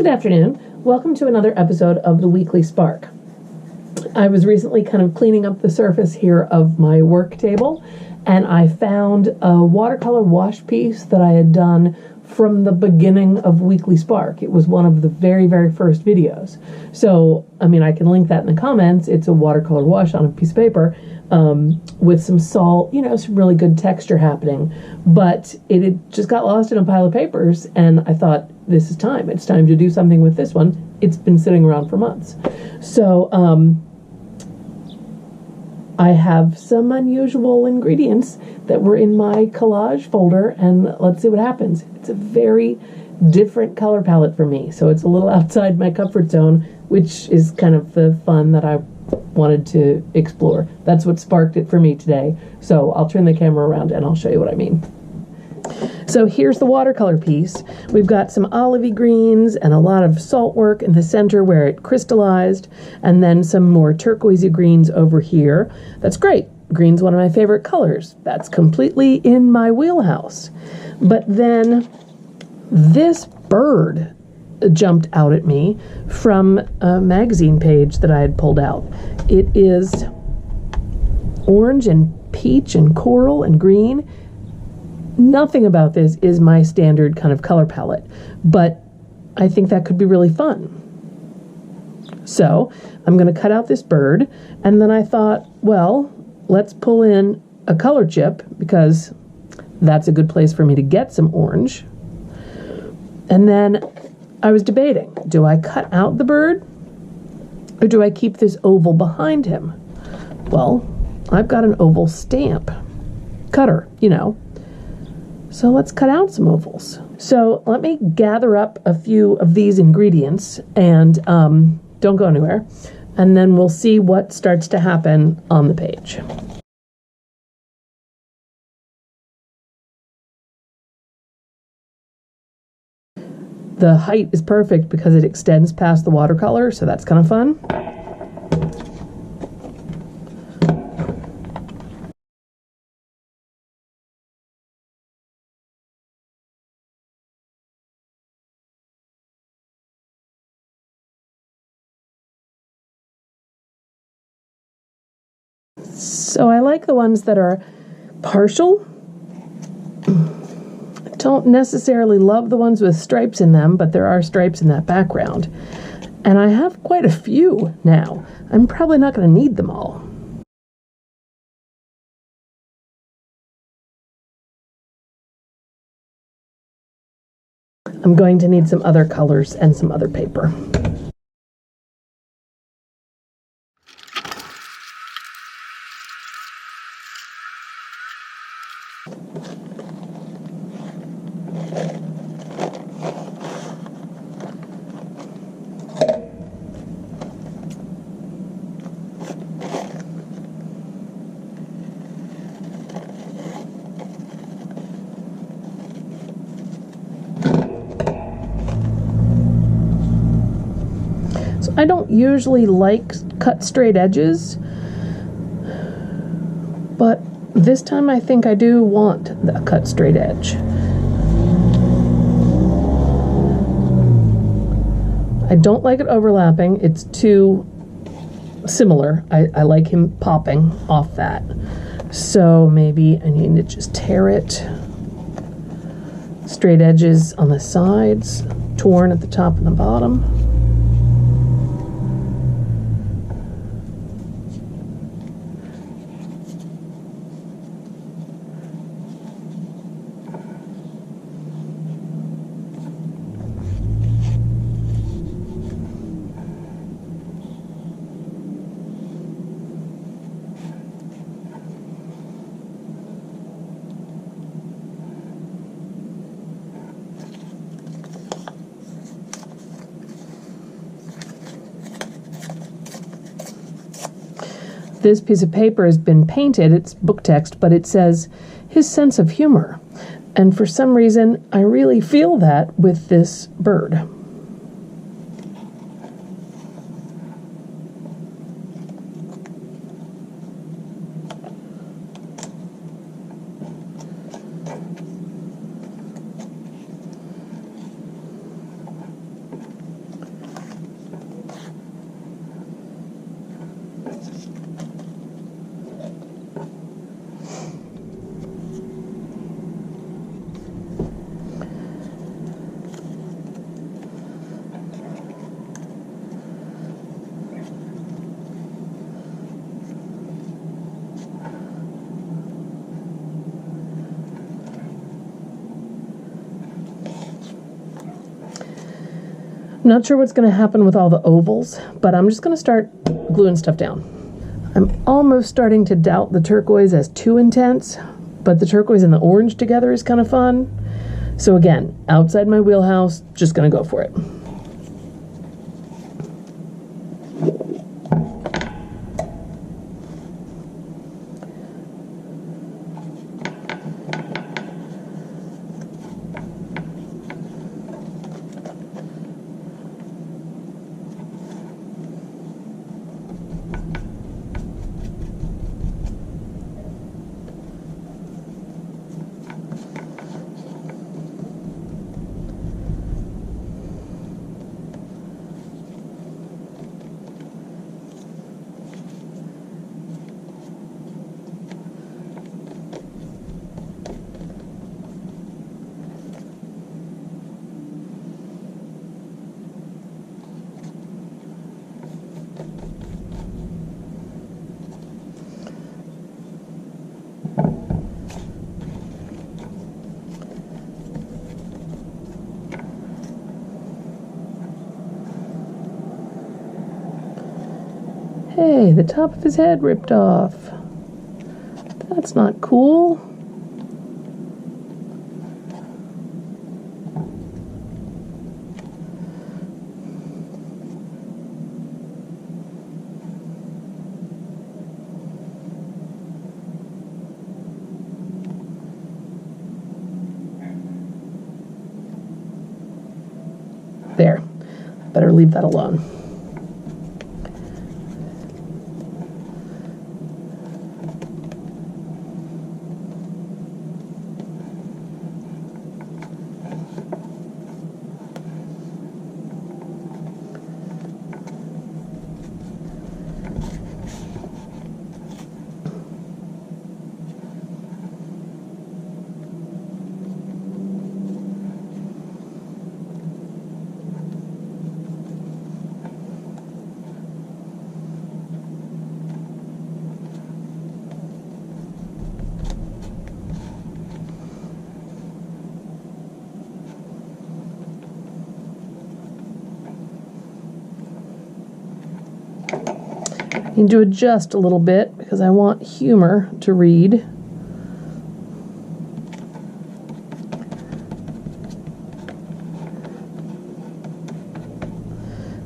Good afternoon. Welcome to another episode of the Weekly Spark. I was recently kind of cleaning up the surface here of my work table, and I found a watercolor wash piece that I had done from the beginning of Weekly Spark. It was one of the very, very first videos. So, I can link that in the comments. It's a watercolor wash on a piece of paper with some salt, some really good texture happening. But it had just got lost in a pile of papers, and I thought, this is time. It's time to do something with this one. It's been sitting around for months. So, I have some unusual ingredients that were in my collage folder, and let's see what happens. It's a very different color palette for me, so it's a little outside my comfort zone, which is kind of the fun that I wanted to explore. That's what sparked it for me today. So I'll turn the camera around and I'll show you what I mean. So here's the watercolor piece. We've got some olivey greens and a lot of salt work in the center where it crystallized, and then some more turquoisey greens over here. That's great. Green's one of my favorite colors. That's completely in my wheelhouse. But then this bird jumped out at me from a magazine page that I had pulled out. It is orange and peach and coral and green. Nothing about this is my standard kind of color palette, but I think that could be really fun. So I'm going to cut out this bird, and then I thought, well, let's pull in a color chip because that's a good place for me to get some orange. And then I was debating, do I cut out the bird or do I keep this oval behind him? Well, I've got an oval stamp cutter, So let's cut out some ovals. So let me gather up a few of these ingredients and don't go anywhere. And then we'll see what starts to happen on the page. The height is perfect because it extends past the watercolor, so that's kind of fun. So I like the ones that are partial. I don't necessarily love the ones with stripes in them, but there are stripes in that background. And I have quite a few now. I'm probably not going to need them all. I'm going to need some other colors and some other paper. I don't usually like cut straight edges, but this time I think I do want the cut straight edge. I don't like it overlapping. It's too similar. I like him popping off that. So maybe I need to just tear it. Straight edges on the sides, torn at the top and the bottom. This piece of paper has been painted, it's book text, but it says, his sense of humor. And for some reason, I really feel that with this bird. I'm not sure what's going to happen with all the ovals, but I'm just going to start gluing stuff down. I'm almost starting to doubt the turquoise as too intense, but the turquoise and the orange together is kind of fun. So again, outside my wheelhouse, just going to go for it. Hey, the top of his head ripped off. That's not cool. There. Better leave that alone. I need to adjust a little bit because I want humor to read.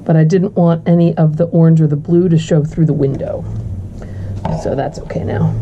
But I didn't want any of the orange or the blue to show through the window. So that's okay now.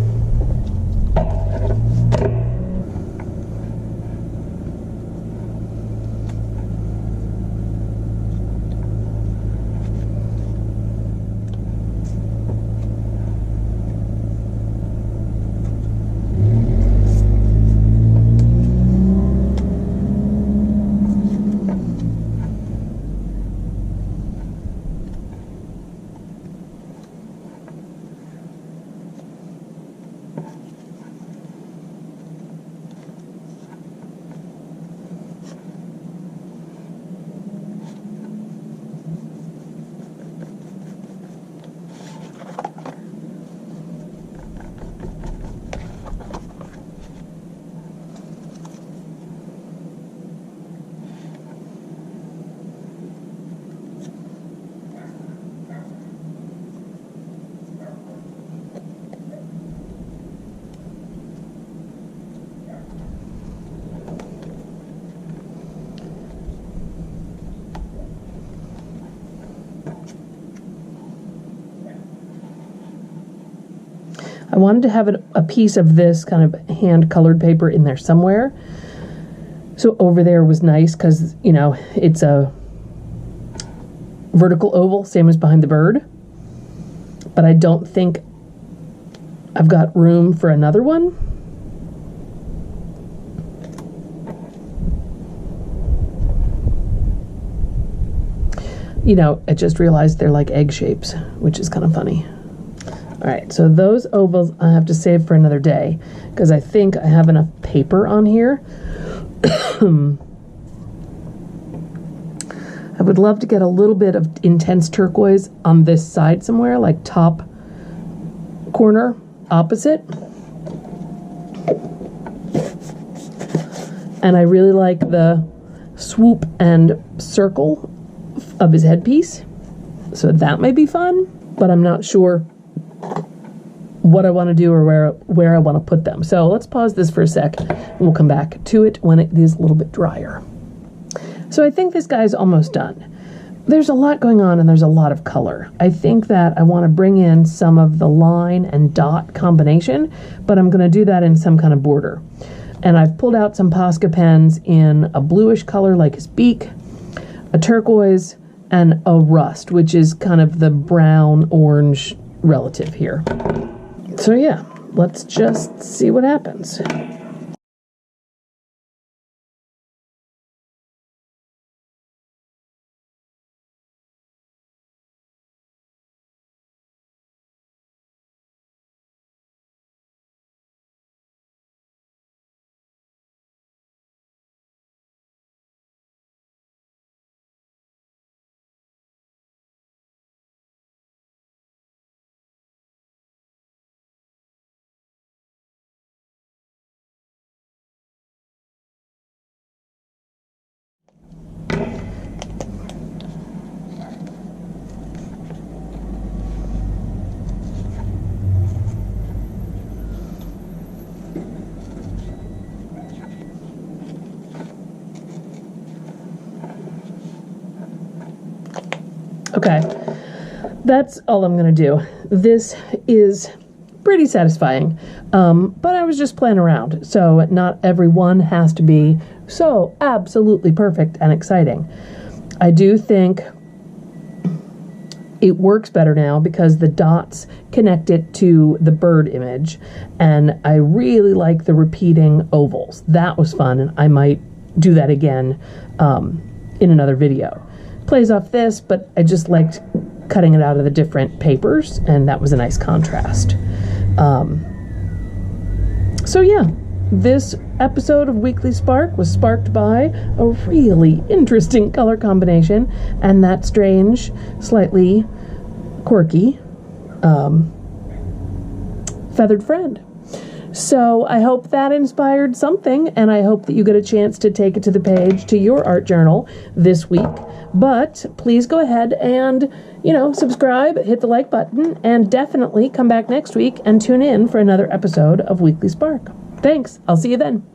I wanted to have a piece of this kind of hand-colored paper in there somewhere. So over there was nice because, you know, it's a vertical oval, same as behind the bird. But I don't think I've got room for another one. You know, I just realized they're like egg shapes, which is kind of funny. All right, so those ovals I have to save for another day because I think I have enough paper on here. I would love to get a little bit of intense turquoise on this side somewhere, like top corner opposite. And I really like the swoop and circle of his headpiece. So that may be fun, but I'm not sure what I want to do or where I want to put them. So let's pause this for a sec, and we'll come back to it when it is a little bit drier. So I think this guy's almost done. There's a lot going on and there's a lot of color. I think that I want to bring in some of the line and dot combination, but I'm going to do that in some kind of border. And I've pulled out some Posca pens in a bluish color like his beak, a turquoise, and a rust, which is kind of the brown-orange relative here. So yeah, let's just see what happens. Okay, that's all I'm going to do. This is pretty satisfying, but I was just playing around, so not every one has to be so absolutely perfect and exciting. I do think it works better now because the dots connect it to the bird image, and I really like the repeating ovals. That was fun, and I might do that again in another video. Plays off this, but I just liked cutting it out of the different papers, and that was a nice contrast. So yeah, this episode of Weekly Spark was sparked by a really interesting color combination and that strange, slightly quirky feathered friend. So I hope that inspired something, and I hope that you get a chance to take it to the page to your art journal this week. But please go ahead and, subscribe, hit the like button, and definitely come back next week and tune in for another episode of Weekly Spark. Thanks. I'll see you then.